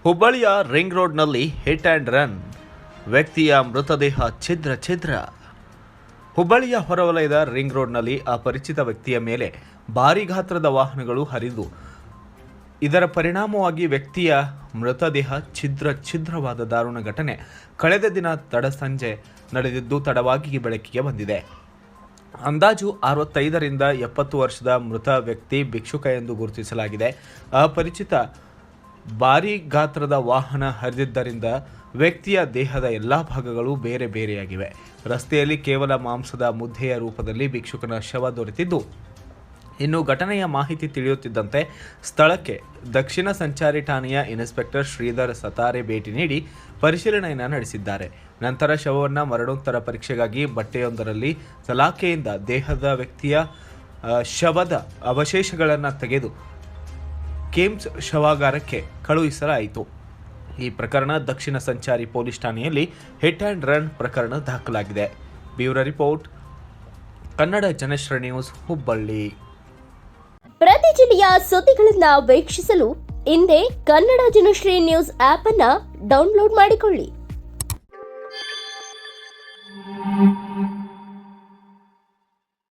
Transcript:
ಹುಬ್ಬಳ್ಳಿಯ ring ರೋಡ್ನಲ್ಲಿ hit and run, ವ್ಯಕ್ತಿಯ ಮೃತದೇಹ ಛಿದ್ರ. ಹುಬ್ಬಳ್ಳಿಯ ಹೊರವಲಯದ ರಿಂಗ್ ರೋಡ್ನಲ್ಲಿ ಅಪರಿಚಿತ ವ್ಯಕ್ತಿಯ ಮೇಲೆ ಭಾರೀ ಗಾತ್ರದ ವಾಹನಗಳು ಹರಿದು ಇದರ ಪರಿಣಾಮವಾಗಿ ವ್ಯಕ್ತಿಯ ಮೃತದೇಹ ಛಿದ್ರವಾದ ದಾರುಣ ಘಟನೆ ಕಳೆದ ದಿನ ಸಂಜೆ ನಡೆದಿದ್ದು ತಡವಾಗಿ ಬೆಳಕಿಗೆ ಬಂದಿದೆ. ಅಂದಾಜು 65ರಿಂದ 70 ವರ್ಷದ ಮೃತ ವ್ಯಕ್ತಿ ಭಿಕ್ಷುಕ ಎಂದು ಗುರುತಿಸಲಾಗಿದೆ. ಅಪರಿಚಿತ ಭಾರೀ ಗಾತ್ರದ ವಾಹನ ಹರಿದಿದ್ದರಿಂದ ವ್ಯಕ್ತಿಯ ದೇಹದ ಎಲ್ಲ ಭಾಗಗಳು ಬೇರೆಯಾಗಿವೆ. ರಸ್ತೆಯಲ್ಲಿ ಕೇವಲ ಮಾಂಸದ ಮುದ್ದೆಯ ರೂಪದಲ್ಲಿ ಭಿಕ್ಷುಕನ ಶವ ದೊರೆತಿದ್ದು, ಇನ್ನು ಘಟನೆಯ ಮಾಹಿತಿ ತಿಳಿಯುತ್ತಿದ್ದಂತೆ ಸ್ಥಳಕ್ಕೆ ದಕ್ಷಿಣ ಸಂಚಾರಿ ಠಾಣೆಯ ಇನ್ಸ್ಪೆಕ್ಟರ್ ಶ್ರೀಧರ್ ಸತಾರೆ ಭೇಟಿ ನೀಡಿ ಪರಿಶೀಲನೆಯನ್ನು ನಡೆಸಿದ್ದಾರೆ. ನಂತರ ಶವವನ್ನು ಮರಣೋತ್ತರ ಪರೀಕ್ಷೆಗಾಗಿ ಬಟ್ಟೆಯೊಂದರಲ್ಲಿ ಸಲಾಕೆಯಿಂದ ದೇಹದ ವ್ಯಕ್ತಿಯ ಶವದ ಅವಶೇಷಗಳನ್ನು ತೆಗೆದು ಕೇಮ್ಸ್ ಶವಾಗಾರಕ್ಕೆ ಕಳುಹಿಸಲಾಯಿತು. ಈ ಪ್ರಕರಣ ದಕ್ಷಿಣ ಸಂಚಾರಿ ಪೊಲೀಸ್ ಠಾಣೆಯಲ್ಲಿ ಹಿಟ್ ಆ್ಯಂಡ್ ರನ್ ಪ್ರಕರಣ ದಾಖಲಾಗಿದೆ. Bureau report, Kannada Janasri news, Hubballi. ಪ್ರತಿ ಜಿಲ್ಲೆಯ ಸುದ್ದಿಗಳನ್ನ ವೀಕ್ಷಿಸಲು ಹಿಂದೆ ಕನ್ನಡ ಜನಶ್ರೀ ನ್ಯೂಸ್ ಆಪ್ ಅನ್ನ ಡೌನ್ಲೋಡ್ ಮಾಡಿಕೊಳ್ಳಿ.